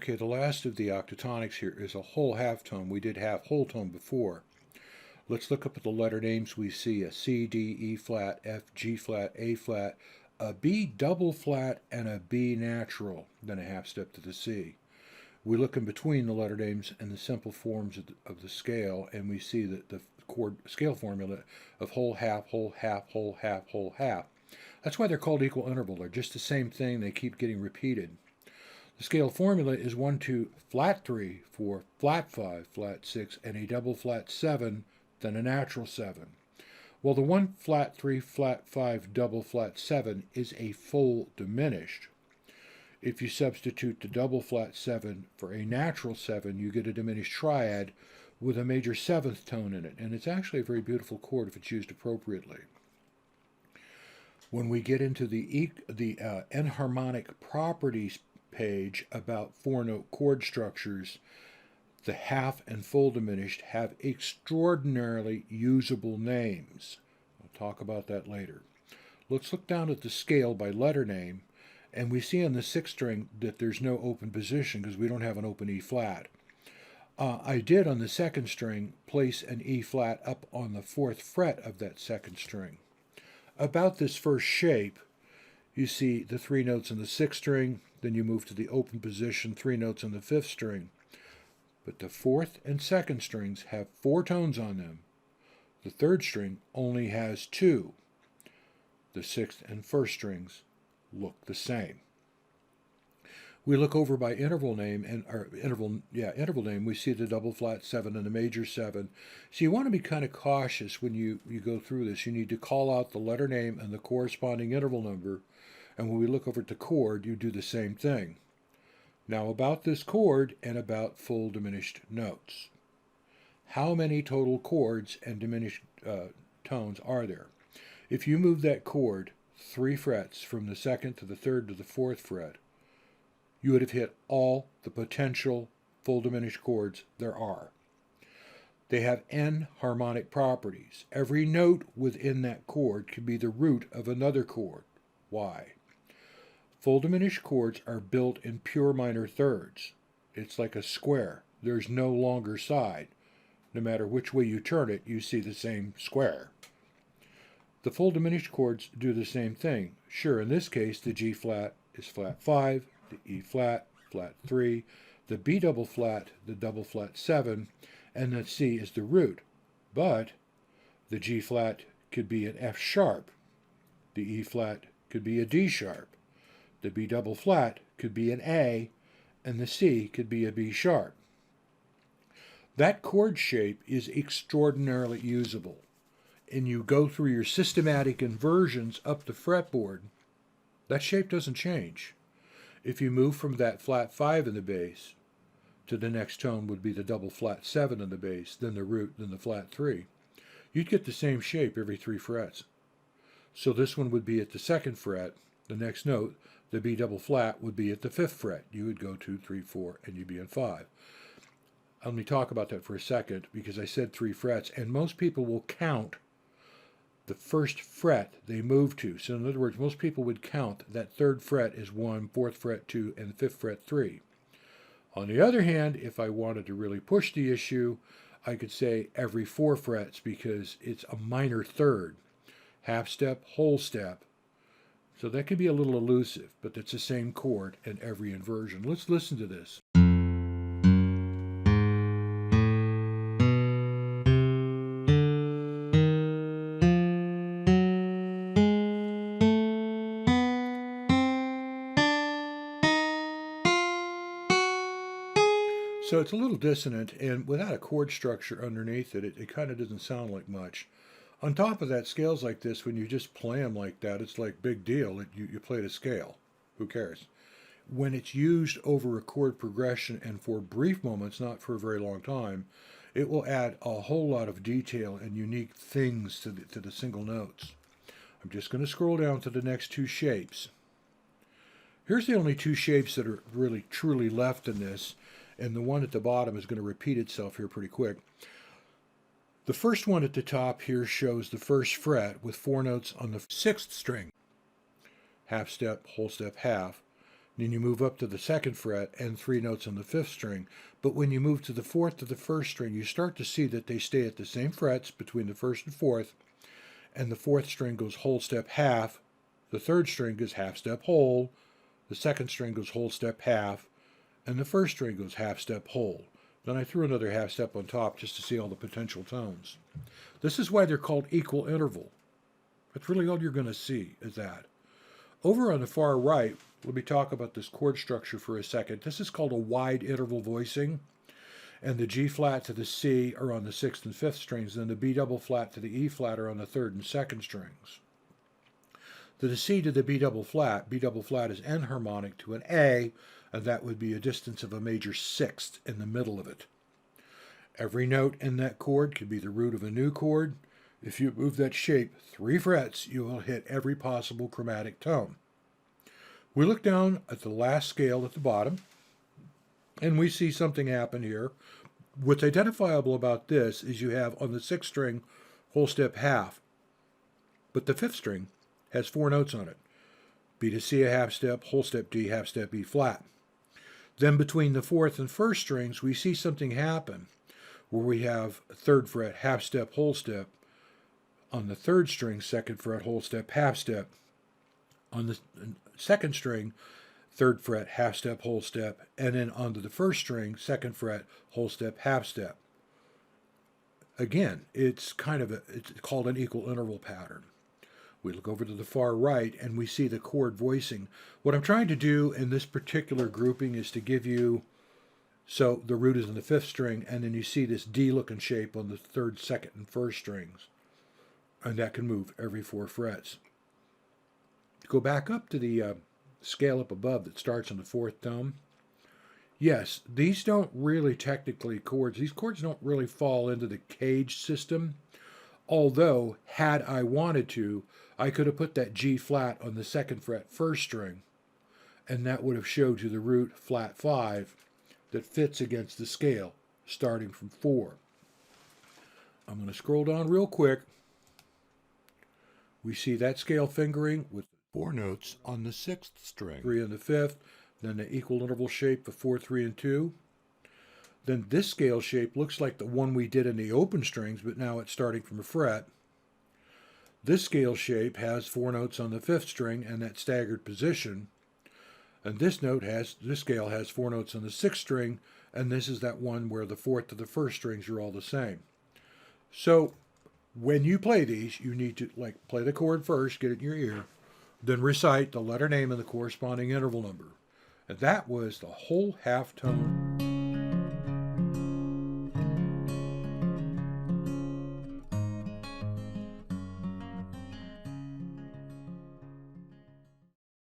Okay, the last of the octatonics here is a whole half tone. We did half whole tone before. Let's look up at the letter names. We see a C, D, E flat, F, G flat, A flat, a B double flat, and a B natural, then a half step to the C. We look in between the letter names and the simple forms of the scale, and we see that the chord scale formula of whole, half, whole, half, whole, half, whole, half. That's why they're called equal interval. They're just the same thing. They keep getting repeated. The scale formula is 1, 2, flat 3, 4, flat 5, flat 6, and a double flat 7, then a natural 7. Well, the 1, flat 3, flat 5, double flat 7 is a full diminished. If you substitute the double flat 7 for a natural 7, you get a diminished triad with a major 7th tone in it, and it's actually a very beautiful chord if it's used appropriately. When we get into the enharmonic properties page about 4-note chord structures, the half and full diminished have extraordinarily usable names. I'll talk about that later. Let's look down at the scale by letter name, and we see on the 6th string that there's no open position because we don't have an open E flat. I did on the 2nd string place an E flat up on the 4th fret of that 2nd string. About this first shape, you see the 3 notes in the 6th string, then you move to the open position, 3 notes on the 5th string. But the 4th and 2nd strings have 4 tones on them. The 3rd string only has 2. The 6th and 1st strings look the same. We look over by interval name interval name. We see the double flat 7 and the major 7. So you want to be kind of cautious when you go through this. You need to call out the letter name and the corresponding interval number. And when we look over at the chord, you do the same thing. Now about this chord and about full diminished notes. How many total chords and diminished tones are there? If you move that chord 3 frets from the 2nd to the 3rd to the 4th fret, you would have hit all the potential full diminished chords there are. They have enharmonic properties. Every note within that chord can be the root of another chord. Why? Full diminished chords are built in pure minor thirds. It's like a square. There's no longer side. No matter which way you turn it, you see the same square. The full diminished chords do the same thing. Sure, in this case, the G flat is flat 5, the E flat, flat 3, the B double flat, the double flat 7, and the C is the root. But the G flat could be an F sharp. The E flat could be a D sharp. The B double flat could be an A, and the C could be a B sharp. That chord shape is extraordinarily usable. And you go through your systematic inversions up the fretboard, that shape doesn't change. If you move from that flat 5 in the bass to the next tone would be the double flat 7 in the bass, then the root, then the flat 3, you'd get the same shape every 3 frets. So this one would be at the 2nd fret, the next note, the B double flat would be at the 5th fret. You would go 2, 3, 4, and you'd be in 5. Let me talk about that for a second because I said 3 frets, and most people will count the 1st fret they move to. So in other words, most people would count that 3rd fret as 1, 4th fret 2, and the 5th fret 3. On the other hand, if I wanted to really push the issue, I could say every 4 frets because it's a minor third. Half step, whole step. So that can be a little elusive, but it's the same chord in every inversion. Let's listen to this. So it's a little dissonant, and without a chord structure underneath it, it kind of doesn't sound like much. On top of that, scales like this, when you just play them like that, it's like big deal. You played a scale. Who cares? When it's used over a chord progression and for brief moments, not for a very long time, it will add a whole lot of detail and unique things to the single notes. I'm just going to scroll down to the next 2 shapes. Here's the only 2 shapes that are really truly left in this, and the one at the bottom is going to repeat itself here pretty quick. The first one at the top here shows the 1st fret with 4 notes on the 6th string. Half step, whole step, half. Then you move up to the second fret and 3 notes on the fifth string. But when you move to the fourth to the first string, you start to see that they stay at the same frets between the first and fourth, and the fourth string goes whole step half, the third string goes half step whole, the second string goes whole step half, and the first string goes half step whole. Then I threw another half step on top just to see all the potential tones. This is why they're called equal interval. That's really all you're going to see is that. Over on the far right, let me talk about this chord structure for a second. This is called a wide interval voicing, and the G flat to the C are on the sixth and fifth strings, and the B double flat to the E flat are on the third and second strings. The C to the B double flat is enharmonic to an A, and that would be a distance of a major sixth in the middle of it. Every note in that chord could be the root of a new chord. If you move that shape 3 frets, you will hit every possible chromatic tone. We look down at the last scale at the bottom, and we see something happen here. What's identifiable about this is you have on the sixth string whole step half, but the fifth string has 4 notes on it. B to C a half step, whole step D, half step E flat. Then between the fourth and first strings, we see something happen where we have a third fret, half step, whole step. On the third string, second fret, whole step, half step. On the second string, third fret, half step, whole step. And then onto the first string, second fret, whole step, half step. Again, it's called an equal interval pattern. We look over to the far right and we see the chord voicing. What I'm trying to do in this particular grouping is to give you, so the root is in the fifth string, and then you see this D-looking shape on the third, second, and first strings. And that can move every 4 frets. Go back up to the scale up above that starts on the fourth tone. Yes, these don't really technically chords. These chords don't really fall into the cage system. Although, had I wanted to, I could have put that G flat on the second fret first string, and that would have showed you the root flat 5 that fits against the scale, starting from 4. I'm going to scroll down real quick. We see that scale fingering with 4 notes on the sixth string, 3 on the fifth, then the equal interval shape of 4, 3, and 2. Then this scale shape looks like the one we did in the open strings, but now it's starting from a fret. This scale shape has 4 notes on the fifth string and that staggered position. And this scale has 4 notes on the sixth string, and this is that one where the fourth to the first strings are all the same. So when you play these, you need to play the chord first, get it in your ear, then recite the letter name and the corresponding interval number. And that was the whole half tone.